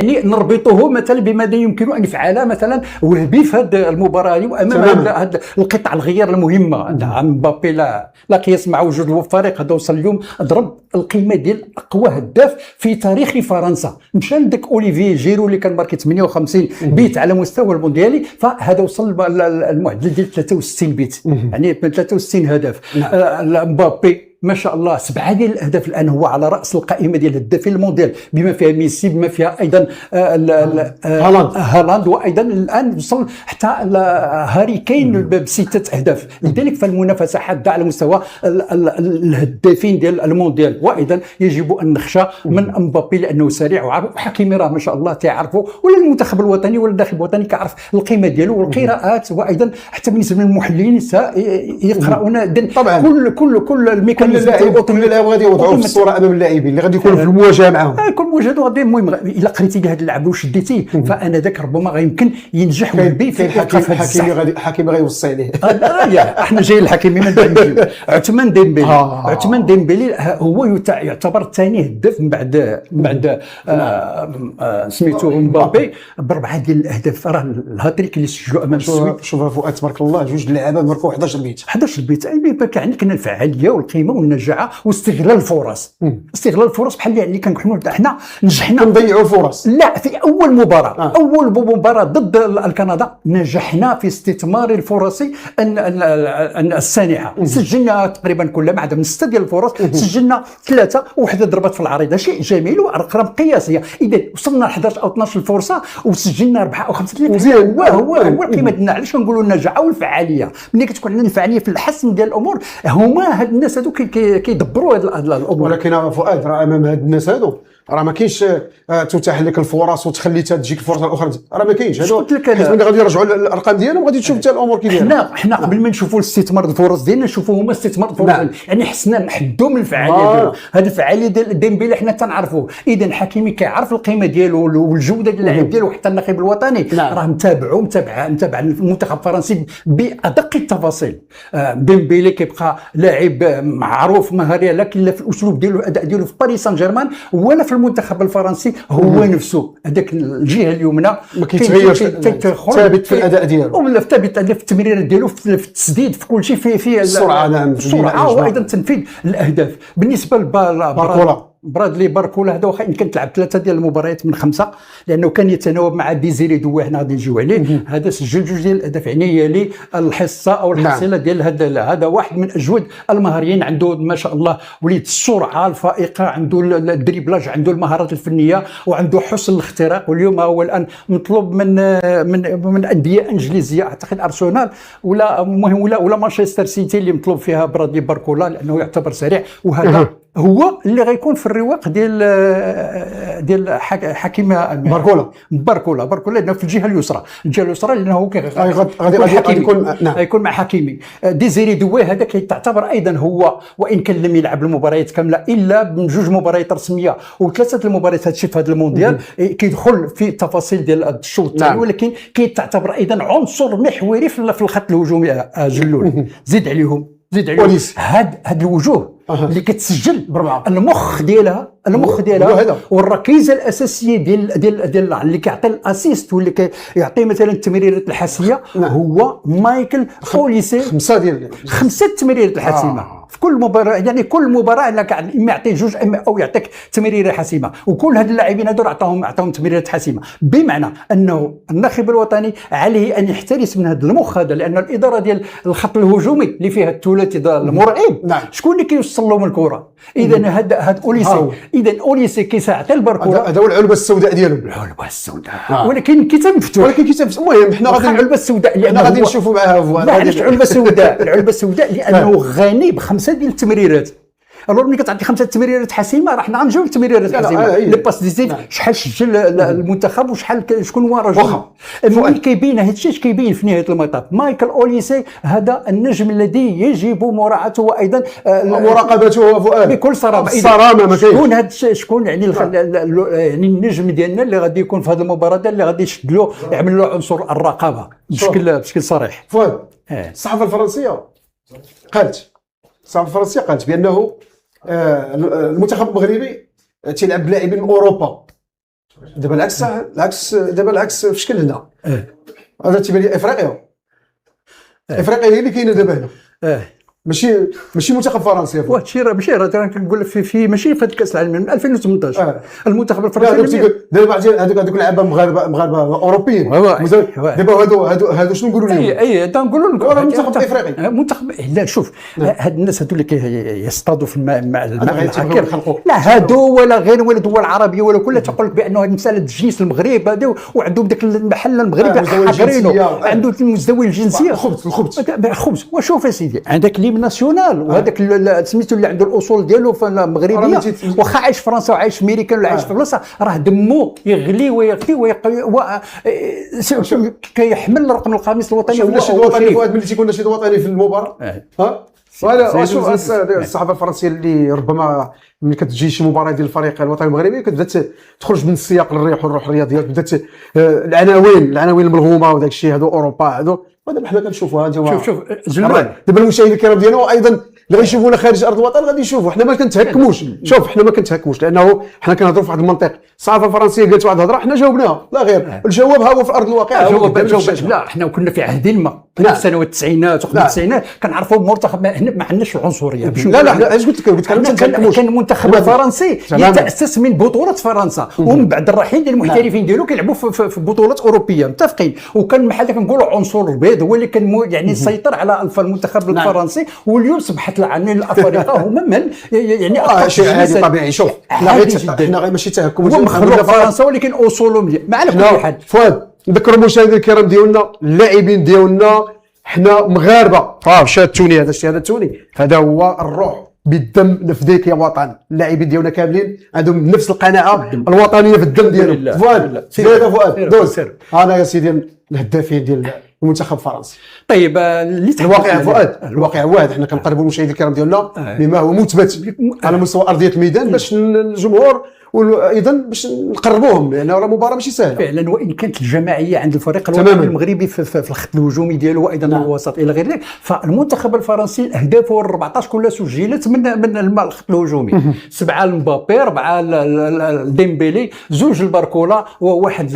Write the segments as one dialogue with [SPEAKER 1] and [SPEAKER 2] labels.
[SPEAKER 1] يعني نربطه مثلا بماذا يمكن ان يفعل مثلا وهبي في هذه المباراه وامام هذا القطع الغيار المهمه. نعم مبابي لا قياس مع وجود الفريق هذا وصل اليوم ضرب القيمه ديال اقوى هداف في تاريخ فرنسا، مشى لذاك اوليفي جيرو اللي كان ماركي 58 بيت على مستوى المونديالي، فهذا وصل المعدل ديال 63 بيت، يعني 63 هدف. مبابي ما شاء الله 7 ديال الاهداف الان، هو على راس القائمه ديال الهدافين المونديال بما فيها ميسي بما فيها ايضا هالاند وايضا الان وصل حتى هاري كين بستة اهداف. لذلك فالمنافسه حاده على مستوى الهدافين ديال المونديال، وايضا يجب ان نخشى من مبابي لانه سريع وحكيمي راه ما شاء الله تعرفوا، ولا المنتخب الوطني ولا الناخب الوطني كيعرف القيمه ديالو والقراءات، وايضا حتى بالنسبه للمحللين سيقرؤون طبعا كل الميكانيزم
[SPEAKER 2] كل اللاعب غادي يوضعوا في الصوره امام اللاعبين اللي غادي يكونوا في المواجهه معهم.
[SPEAKER 1] كل مواجهه غادي المهم الا قريتي هذا اللعب وشديتيه فانا ذاك ربما غيمكن ينجح ويبي في
[SPEAKER 2] حكيمي غيوصي عليه.
[SPEAKER 1] احنا جايين الحكيمي من بعد عثمان ديمبلي هو يعتبر ثاني هداف من بعد سميتو مبابي ب4 ديال الاهداف. راه الهاتريك اللي سجلوا امام السويد.
[SPEAKER 2] شوف فؤاد تبارك الله، جوج اللعابه ماركوا 11 بيت.
[SPEAKER 1] 11 بيت يعني كنا الفعاليه والقيمه والنجاعه واستغلال الفرص. استغلال الفرص بحال اللي كنحنوا حنا نجحنا
[SPEAKER 2] نضيعوا الفرص.
[SPEAKER 1] لا، في اول مباراه اول مباراه ضد الكندا نجحنا في استثمار الفرص السانحه. سجلنا تقريبا كل ما عدا من 6 ديال الفرص سجلنا 3 وحده ضربت في العارضه، شيء جميل وارقام قياسيه. اذا وصلنا ل 11 او 12 فرصه وسجلنا 4 او 5. مزيان. هو القيمه ديالنا. علاش كنقولوا النجاعه والفعاليه؟ ملي كتكون عندنا الفعاليه في الحسم ديال الامور، هما هاد الناس هادو كيدبروا هاد الامور.
[SPEAKER 2] ولكن فؤاد راه امام هاد الناس هادو راه ما كاينش تتاح لك الفرص وتخلي تجيك الفرصه الاخرى، راه ما كاينش. هادو حيت ملي غادي يرجعوا الارقام ديالهم غادي تشوف حتى الامور كي دايره.
[SPEAKER 1] حنا قبل ما نشوفوا الاستثمار الفرص ديالنا نشوفوا هما استثمار الفرص. يعني حسنا نحدوا من الفعاليه ديالو. هذه الفعاليه ديال ديمبيلي حنا تنعرفوا. اذا حكيمي كيعرف القيمه ديالو والجوده ديال اللاعب ديالو، حتى الناخب الوطني راه متابع المنتخب الفرنسي بادق التفاصيل. ديمبيلي كيبقى لاعب معروف مهاري، لكن لا في الاسلوب ديالو الاداء ديالو في باريس سان جيرمان ولا في المنتخب الفرنسي هو نفسه. هذاك الجهه اليمنى
[SPEAKER 2] ما كيتغيرش، ثابت في الاداء ديالو
[SPEAKER 1] ولا ثابت في التمريرات ديالو، في التسديد، في كل شيء، في
[SPEAKER 2] السرعه. نعم،
[SPEAKER 1] السرعه وايضا تنفيذ الاهداف. بالنسبه برادلي باركولا هذا واخا يمكن تلعب 3 ديال المباريات من 5، لانه كان يتناوب مع ديزيري دوي، حنا غادي نجيو عليه. هذا سجل 2 ديال الاهداف، يعني يلي الحصه او الحصيله ديال هذا واحد من اجود المهاريين. عنده ما شاء الله وليد السرعه الفائقه، عنده الدريبلاج، عنده المهارات الفنيه، وعنده حسن الاختراق. واليوم هو الان مطلوب من انديه انجليزيه، اعتقد ارسنال ولا مانشستر سيتي اللي مطلوب فيها برادلي باركولا، لانه يعتبر سريع. وهذا هو اللي غيكون في الرواق ديال حكيم باركولا لانه في الجهه اليسرى لانه هو غيكون مع حكيمي. ديزيري دوي هذا تعتبر ايضا هو، وان كان لم يلعب المباريات كامله الا من 2 مباريات رسميه و3 المباريات هادشي في هذا المونديال، كيدخل في التفاصيل ديال الشوط الثاني. ولكن تعتبر ايضا عنصر محوري في الخط الهجومي. جلول زيد عليهم هاد الوجوه اللي كتسجل المخ ديالها والركيزه الاساسيه ديال اللي كيعطي الاسيست واللي كيعطي مثلا التمريرات الحاسيه هو مايكل اوليسي. 5 التمريرات الحاسمه في كل مباراه. يعني كل مباراه الا اما يعطي 2 او يعطيك تمريره حاسمه، وكل هاد اللاعبين هذو عطاهم تمريرات حاسمه. بمعنى انه الناخب الوطني عليه ان يحترس من هذا المخ هذا، لان الاداره ديال الخط الهجومي اللي فيها الثلاثي المرعب شكون اللي كيوصل لهم الكره؟ اذا هاد اوليسي كيساعد الباركولا.
[SPEAKER 2] هذا هو العلبه السوداء ديالو.
[SPEAKER 1] العلبه السوداء ولكن كتاب مفتوح.
[SPEAKER 2] المهم حنا غادي
[SPEAKER 1] العلبه السوداء لان
[SPEAKER 2] غادي نشوفوا معها.
[SPEAKER 1] علاش العلبه السوداء؟ لانه غني ب5 ديال التمريرات. الوغ ملي كتعطي 5 تمريرات حاسمه راه حنا غنجيو للتمريرات الحاسمه. لي باس ديزيف شحال سجل المنتخب شكون هو رجل. المهم كيبين هادشي اش كيبين في نهايه المطاف. مايكل اوليسي هذا النجم الذي يجب مراعاته وايضا
[SPEAKER 2] مراقبته فؤاد
[SPEAKER 1] بكل صراحه. شكون هاد شكون يعني النجم ديالنا اللي غادي يكون في هذه المباراه اللي غادي يشد له يعمل له عنصر الرقابه بشكل صريح.
[SPEAKER 2] فؤاد الصحافه الفرنسيه قالت بانه المنتخب المغربي تيلعب بلاعبين من اوروبا دابا العكس في شكل هنا. هذا تيبان لي افريقيا هي اللي كاينه دابا هنا. ماشي منتخب فرنسي.
[SPEAKER 1] وهادشي راه كنقول لك في ماشي في هذا كاس العالم من 2018 المنتخب الفرنسي
[SPEAKER 2] دابا هذوك اللعابه مغاربه اوروبيين دابا هادو شنو نقولوا لهم؟
[SPEAKER 1] اي نقولوا لك
[SPEAKER 2] راه منتخب افريقي
[SPEAKER 1] منتخب. لا شوف هاد الناس هادو اللي كيصطادوا في الماء العكر، لا هادو ولا غير ولا دول عربيه ولا كلها تقول لك بانه هذه مساله تجنيس المغرب هذا، وعندهم داك المحل المغربي حاضرينه، عنده مزدوج الجنسيه خبز. وشوف يا سيدي عندك ليم ناسيونال وهذاك سميتو اللي عنده الاصول ديالو في المغربيه، واخا عايش في فرنسا وعايش في امريكا ولا عايش في فرنسا، راه دمو يغلي ويغلي كيحمل الرقم الخامس الوطني.
[SPEAKER 2] هو النشيد الوطني فؤاد ملي تيكون النشيد الوطني في المباراه شوف الصحافه الفرنسيه اللي ربما ملي كتجي شي مباراه ديال الفريق الوطني المغربي كتبدا تخرج من السياق للريح والروح الرياضيات، بدات العناوين الملغومه وداك الشيء هذو اوروبا هذو، ودابا حنا كنشوفوها.
[SPEAKER 1] شوف
[SPEAKER 2] دابا المشاهدين الكرام ديالنا وايضا اللي غيشوفونا خارج ارض الوطن غادي يشوفوا. حنا ما كنتهكموش، شوف حنا ما كنتهكموش لانه حنا كنهضروا في واحد المنطق. الصحافه الفرنسيه قالت واحد الهضره حنا جاوبناها، لا غير الجواب ها هو في ارض الواقع.
[SPEAKER 1] لا حنا كنا في عهد الماء في سنوات التسعينات وقبل التسعينات كنعرفوا منتخب ما عندناش العنصريه.
[SPEAKER 2] لا حنا اش قلت لك
[SPEAKER 1] كان المنتخب الفرنسي يتاسس من بطوله فرنسا، ومن بعد الرحيل ديال المحترفين ديالو كيلعبوا في بطولات اوروبيه متفقين، وكان بحال كنقولوا عنصر البيض هو اللي كان يعني يسيطر على المنتخب الفرنسي. واليوم صبحت العناوين الافارقه هما من يعني
[SPEAKER 2] شيء عادي طبيعي. شوف حنا ماشي تهكم
[SPEAKER 1] مخلوق فرنسا ولكن اصولهم ما على كل حال.
[SPEAKER 2] فؤاد نذكر المشاهدين الكرام ديالنا اللاعبين ديالنا حنا مغاربه. شاتوني هذا الشيء، هذا التوني هذا هو الروح بالدم نفديك يا وطن. اللاعبين ديالنا كاملين عندهم نفس القناعه الوطنيه في الدم ديالهم. فؤاد دوز انا يا سيدي الهدافين ديال المنتخب الفرنسي.
[SPEAKER 1] طيب
[SPEAKER 2] الواقع فؤاد الواقع واحد، حنا كنقربوا المشاهدين الكرام ديالنا بما هو مثبت على مستوى ارضيه الميدان باش الجمهور وايضا باش نقربوهم، لان راه مباراه ماشي سهله
[SPEAKER 1] فعلا. وان كانت الجماعيه عند الفريق الوطني المغربي في الخط الهجومي ديالو وايضا الوسط الى غير ذلك، فالمنتخب الفرنسي الاهداف هو 14 كلها سجلت من الخط الهجومي. 7 لمبابي، 4 لديمبيلي، 2 لباركولا، وواحد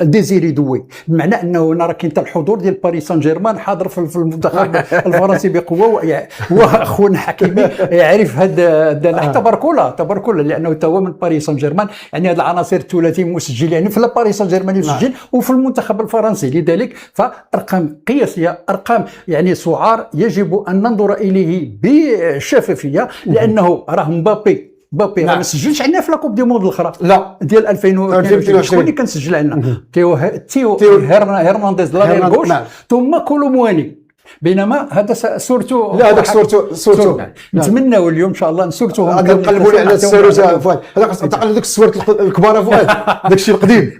[SPEAKER 1] ديزيري دوي. بمعنى انه هنا راه كاين حتى الحضور ديال باريس سان جيرمان حاضر في المنتخب الفرنسي بقوه. واخونا حكيمي يعرف هذا حتى باركولا لانه تا هو من باريس سان جيرمان. يعني هذه العناصر الثلاثي مسجل يعني في باريس سان جيرمان يسجل وفي المنتخب الفرنسي. لذلك فارقام قياسيه، ارقام يعني سعار يجب ان ننظر اليه بشفافيه، لانه راه مبابي ما سجلش عندنا في لاكوب دي موند الاخرى
[SPEAKER 2] لا
[SPEAKER 1] ديال 2022. شكون اللي كان سجل عندنا؟ تيو هرنانديز لا غوش ثم كولومواني. بينما هذا صورته
[SPEAKER 2] لا هذاك صورته
[SPEAKER 1] نتمناو اليوم ان شاء الله نسورتو
[SPEAKER 2] نقلبوا على الصوره فؤاد. هذاك تعقل ديك الصور الكبار فؤاد، داك الشيء القديم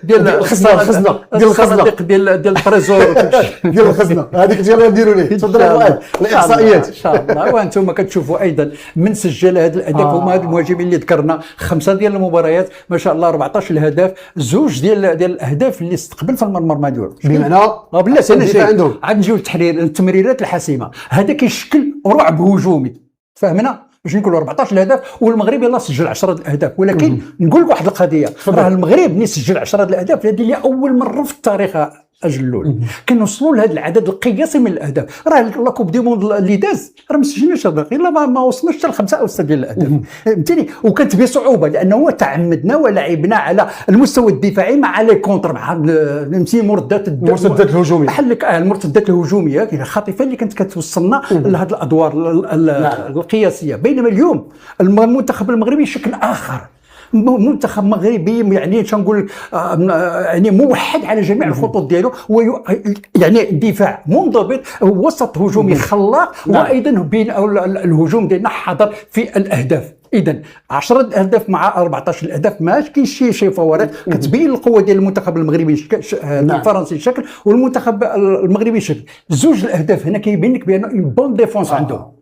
[SPEAKER 2] ديال الخزنه
[SPEAKER 1] ديال التريزور
[SPEAKER 2] ديال الخزنه هذيك ديال نديروا ليه. تفضل فؤاد الاحصائيات
[SPEAKER 1] ان شاء الله. وانتم كتشوفوا ايضا من سجل هذا الاهداف هما هاد المهاجمين اللي ذكرنا، 5 ديال المباريات ما شاء الله، 14 الهدف، 2 ديال الاهداف اللي استقبل في المرمى ديالو.
[SPEAKER 2] بمعنى
[SPEAKER 1] بالله انا شايف عاد نجيو التمريرات الحاسمه، هذا كيشكل رعب هجومي. فهمنا باش نقولوا 14 هدف والمغرب يلاه سجل 10 الاهداف. ولكن نقول لك واحد القضيه، راه المغرب ملي سجل 10 الاهداف هذه لاول مره في التاريخ اجلول كنوصلوا لهذا العدد القياسي من الاهداف. راه لاكوب دي موند اللي داز راه ما سجلناش الا ما وصلناش حتى ل5 أو 6 ديال الاهداف، فهمتيني. وكانت بصعوبه لانه تعمدنا ولعبنا على المستوى الدفاعي مع لي كونتر، مع المرتدات
[SPEAKER 2] الهجوميه،
[SPEAKER 1] بحال لك المرتدات الهجوميه الخاطفه اللي كانت كتوصلنا لهذه الادوار القياسيه. بينما اليوم المنتخب المغربي شكل اخر، منتخب مغربي يعني تنقول يعني موحد على جميع الخطوط ديالو، يعني دفاع منضبط، وسط هجومي خلاق، وايضا بين الهجوم ديالنا حاضر في الاهداف. اذا 10 اهداف مع 14 الاهداف ما كاينش شي فوارق، كتبين القوه ديال المنتخب المغربي الفرنسي شكل والمنتخب المغربي شكل. 2 الاهداف هنا كيبين لك بان اون بون ديفونس عندهم.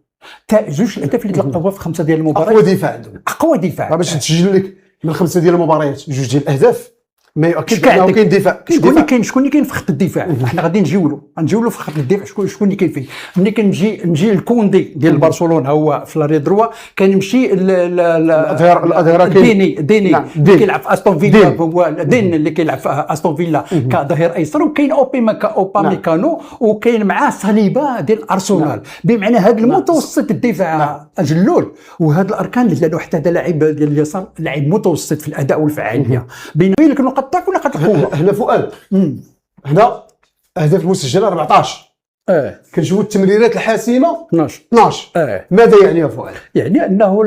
[SPEAKER 1] 2 الاهداف اللي تلقاوها في 5 ديال المباريات،
[SPEAKER 2] اقوى دفاع عندهم،
[SPEAKER 1] اقوى دفاع
[SPEAKER 2] باش تسجل لك من 5 ديال المباريات 2 ديال الاهداف. ما يؤكدش انه كاين دفاع.
[SPEAKER 1] شكون اللي كاين في خط الدفاع؟ احنا غادي نجولوا في خط الدفاع شكون اللي كاين فيه. ملي كنجي الكوندي ديال برشلونه هو في لاري دروا، كنمشي
[SPEAKER 2] الاظهره
[SPEAKER 1] ديني اللي كيلعب في استون فيلا، هو دين اللي كيلعب في استون فيلا كظهير ايسر، وكاين اوباميكانو وكاين معاه صليبه ديال ارسنال. بمعنى هذا المتوسط الدفاع جلول، وهذا الاركان اللي لانه حتى هذا لاعب ديال اليسار لاعب متوسط في الاداء والفعاليه بين لك نقاط الضعف ونقاط القوه.
[SPEAKER 2] هنا فؤاد هنا اهداف المسجله 14 كنشوفوا التمريرات الحاسمه 12 ماذا يعني يا فؤاد؟
[SPEAKER 1] يعني انه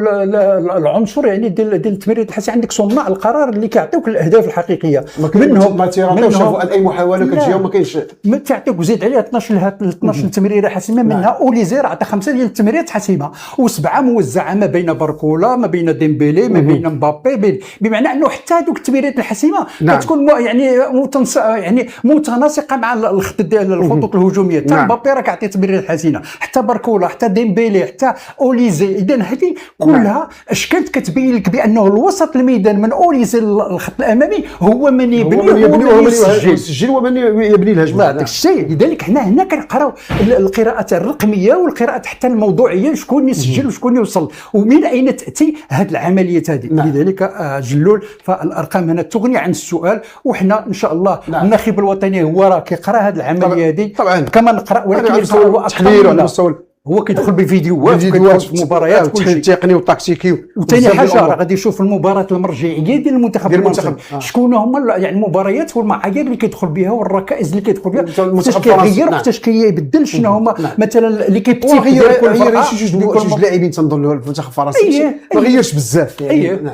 [SPEAKER 1] العنصر يعني ديال التمريرات الحاسمه، عندك صناع القرار اللي كيعطيوك الاهداف الحقيقيه
[SPEAKER 2] منهم ما تيعطيوش فؤاد اي محاوله كتجي وما كاينش
[SPEAKER 1] ما تعطيك، وزيد عليها 12 تمريره حاسمه، منها اوليزير عطى 5 ديال التمريرات حاسمه وسبعه موزعه ما بين باركولا ما بين ديمبيلي ما بين مبابي، بمعنى انه حتى هذوك التمريرات الحاسمه كتكون يعني متناسقه مع الخط ديال الخطوط الهجوميه. مبابي راه كيعطي تمريرات حسينه، حتى باركولا حتى ديمبيلي حتى اوليزي. اذا هذه كلها اشكال كتبين لك بانه الوسط الميدان من اوليزي للخط الامامي هو من يبني ومن
[SPEAKER 2] يسجل ومن يبني الهجمه.
[SPEAKER 1] هذاك الشيء. لذلك هنا كنقراو القراءات الرقميه والقراءات حتى الموضوعيه، شكون يسجل وشكون يوصل ومن اين تاتي هذه العمليات هذه. لذلك جلول فالارقام هنا تغني عن السؤال، وحنا ان شاء الله الناخب الوطني هو راه كيقرا هذه العمليه هذه كما نقرا، ولكن
[SPEAKER 2] هو تحليل على مستوى
[SPEAKER 1] هو كيدخل بفيديوهات في المباريات
[SPEAKER 2] التحليل التقني والتكتيكي.
[SPEAKER 1] وثاني حاجه راه غادي يشوف المباراه المرجعيه ديال المنتخب شكون هما يعني المباريات والمعايير اللي كيدخل بها والركائز اللي كيدخل بها، كيفاش كيغير وكيفاش كيبدل، شنو هما مثلا ليكيب تيغير
[SPEAKER 2] جوج لاعبين تنظن له في المنتخب الفرنسي ما غيرش بزاف يعني.